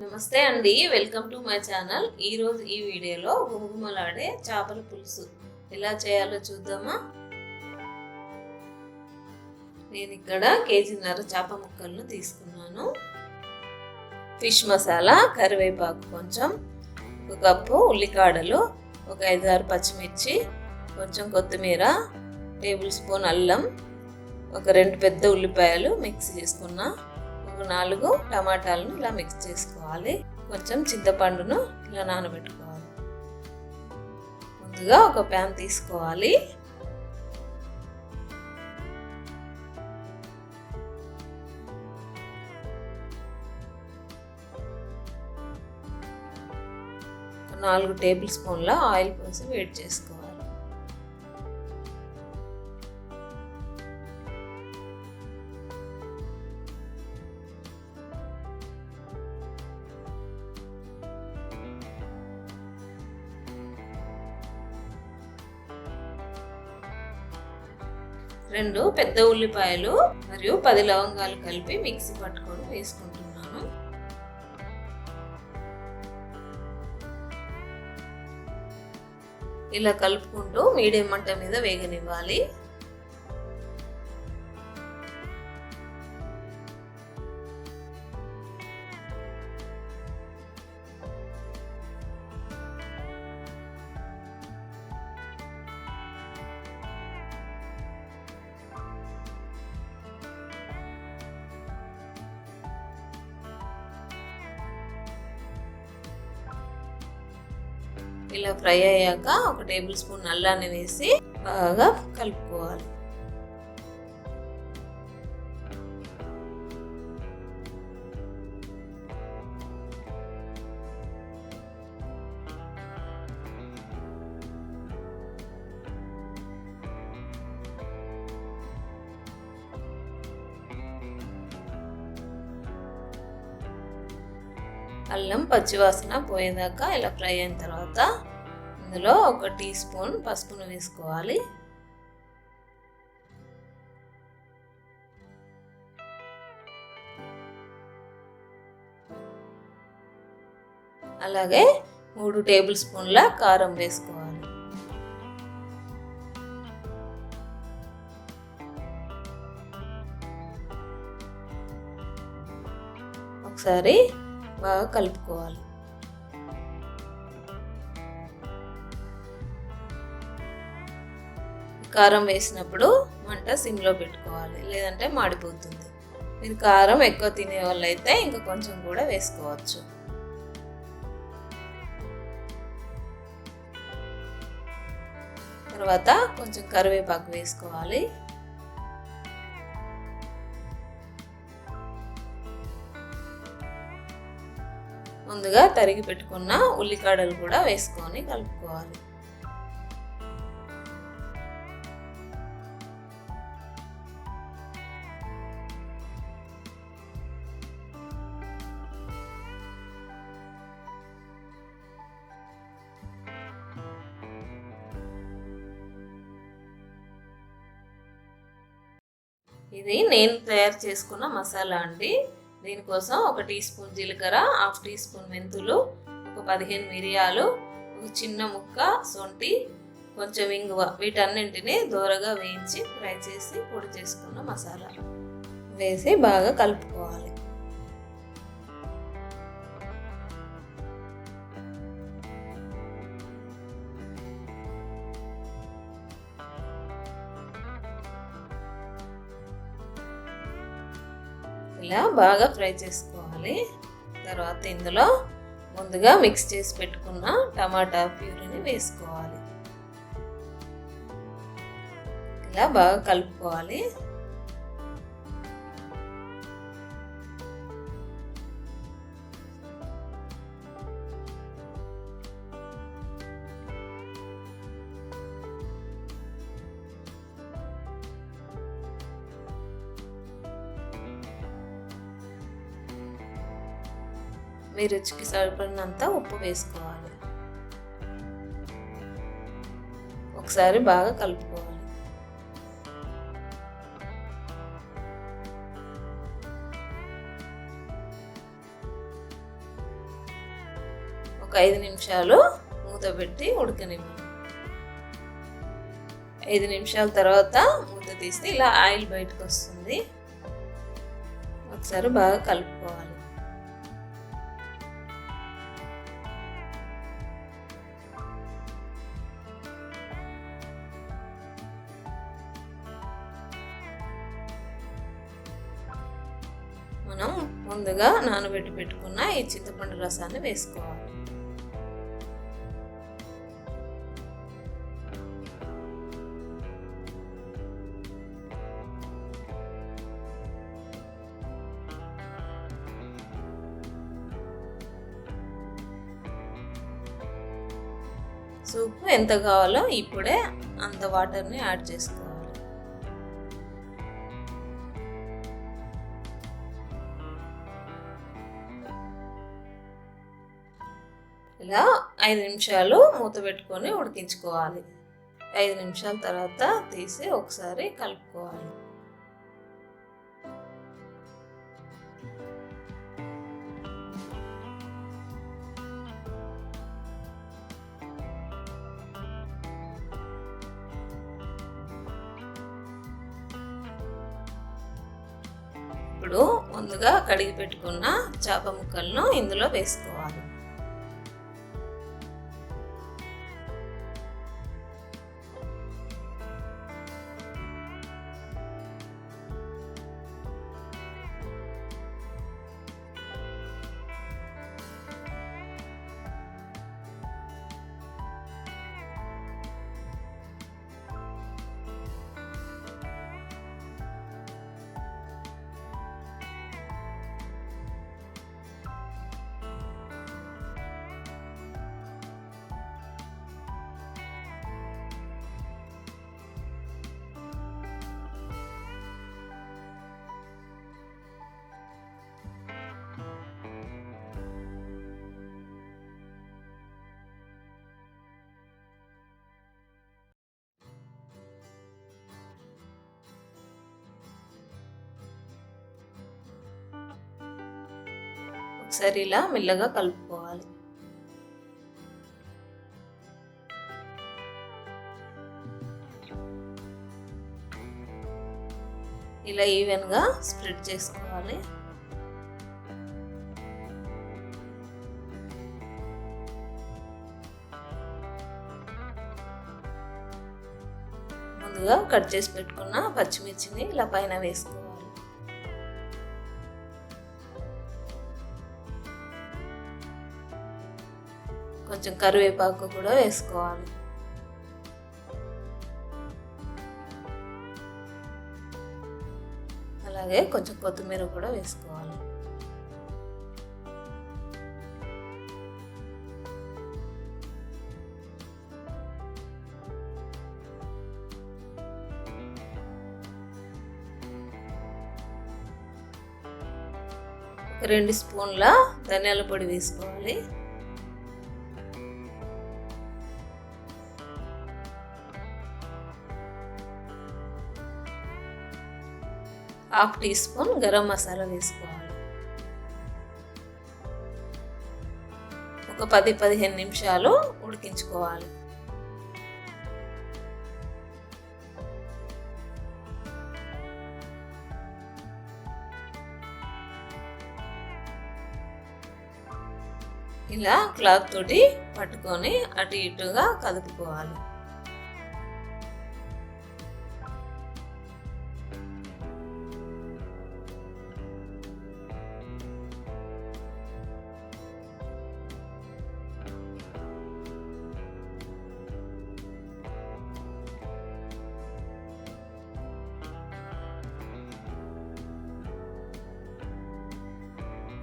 నమస్తే అండి, welcome to my channel. ఈరోజు ఈ వీడియోలో గుమగుమలాడే చేపల పులుసు ఎలా చేయాలో చూద్దామా. నేను ఇక్కడ కేజీన్నర చేప ముక్కలను తీసుకున్నాను. ఫిష్ మసాలా, కరివేపాకు కొంచెం, ఒక కప్పు ఉల్లికాడలు, ఒక 5-6 పచ్చిమిర్చి, కొంచెం కొత్తిమీర, టేబుల్ స్పూన్ అల్లం, ఒక 2 పెద్ద ఉల్లిపాయలు మిక్స్ చేసుకున్నా, 4 టమాటాలను ఇలా మిక్స్ చేసుకోవాలి. కొంచెం చింతపండును ఇలా నానబెట్టుకోవాలి. ముందుగా ఒక ప్యాన్ తీసుకోవాలి. ఒక 4 టేబుల్ స్పూన్ల ఆయిల్ పోసి వేడి చేసుకోవాలి. రెండు పెద్ద ఉల్లిపాయలు మరియు 10 లవంగాలు కలిపి మిక్సీ పట్టుకొని వేసుకుంటున్నాను. ఇలా కలుపుకుంటూ మీడియం మంట మీద వేగనివ్వాలి. ఇలా ఫ్రై అయ్యాక ఒక టేబుల్ స్పూన్ అల్లాన్ని వేసి బాగా కలుపుకోవాలి. అల్లం పచ్చివాసన పోయేదాకా ఇలా ఫ్రై అయిన తర్వాత ఇందులో ఒక టీ స్పూన్ పసుపును వేసుకోవాలి. అలాగే 3 టేబుల్ స్పూన్ల కారం వేసుకోవాలి. ఒకసారి బాగా కలుపుకోవాలి. కారం వేసినప్పుడు మంట సిమ్లో పెట్టుకోవాలి, లేదంటే మాడిపోతుంది. మీరు కారం ఎక్కువ తినే వాళ్ళైతే ఇంకా కొంచెం కూడా వేసుకోవచ్చు. తర్వాత కొంచెం కరివేపాకు వేసుకోవాలి. ముందుగా తరిగి పెట్టుకున్న ఉల్లికాడలు కూడా వేసుకొని కలుపుకోవాలి. ఇది నేను తయారు చేసుకున్న మసాలా అండి. దీనికోసం ఒక టీ స్పూన్ జీలకర్ర, 1/2 టీ స్పూన్ మెంతులు, ఒక 15 మిరియాలు, ఒక చిన్న ముక్క సొంటి, కొంచెం ఇంగువ, వీటన్నింటినీ దోరగా వేయించి ఫ్రై చేసి పొడి చేసుకున్న మసాలా వేసి బాగా కలుపుకోవాలి. ఇలా బాగా ఫ్రై చేసుకోవాలి. తర్వాత ఇందులో ముందుగా మిక్స్ చేసి పెట్టుకున్న టమాటా ప్యూరీని వేసుకోవాలి. ఇలా బాగా కలుపుకోవాలి. మీ రుచికి సరిపడినంత ఉప్పు వేసుకోవాలి. ఒకసారి బాగా కలుపుకోవాలి. ఒక 5 నిమిషాలు మూత పెట్టి ఉడకనివ్వండి. 5 నిమిషాల తర్వాత మూత తీస్తే ఇలా ఆయిల్ బయటకు వస్తుంది. ఒకసారి బాగా కలుపుకోవాలి. మనం ముందుగా నానబెట్టి పెట్టుకున్న ఈ చింతపండు రసాన్ని వేసుకోవాలి. సూప్ ఎంత కావాలో ఇప్పుడే అంత వాటర్ని యాడ్ చేసుకోవాలి. ఇలా 5 నిమిషాలు మూత పెట్టుకొని ఉడికించుకోవాలి. 5 నిమిషాల తర్వాత తీసి ఒకసారి కలుపుకోవాలి. ఇప్పుడు ముందుగా కడిగి పెట్టుకున్న చేప ముక్కలను ఇందులో వేసుకోవాలి. ఒకసారి ఇలా మెల్లగా కలుపుకోవాలి. ఇలా ఈవెన్గా స్ప్రెడ్ చేసుకోవాలి. ముందుగా కట్ చేసి పెట్టుకున్న పచ్చిమిర్చిని ఇలా పైన వేసుకోవాలి. కొంచెం కరివేపాకు కూడా వేసుకోవాలి. అలాగే కొంచెం కొత్తిమీర కూడా వేసుకోవాలి. ఒక 2 స్పూన్ల ధనియాల పొడి వేసుకోవాలి. ½ టీ స్పూన్ గరం మసాలా వేసుకోవాలి. ఒక 10-15 నిమిషాలు ఉడికించుకోవాలి. ఇలా క్లాత్ తోటి పట్టుకొని అటు ఇటుగా కదుపుకోవాలి.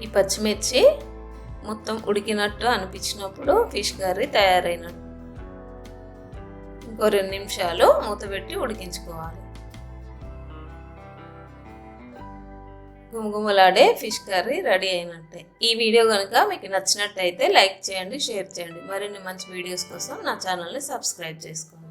ఈ పచ్చిమిర్చి మొత్తం ఉడికినట్టు అనిపించినప్పుడు ఫిష్ కర్రీ తయారైనట్టు. ఇంకో 2 నిమిషాలు మూత పెట్టి ఉడికించుకోవాలి. గుమగుమలాడే ఫిష్ కర్రీ రెడీ అయినట్టే. ఈ వీడియో కనుక మీకు నచ్చినట్టయితే లైక్ చేయండి, షేర్ చేయండి. మరిన్ని మంచి వీడియోస్ కోసం నా ఛానల్ని సబ్స్క్రైబ్ చేసుకోండి.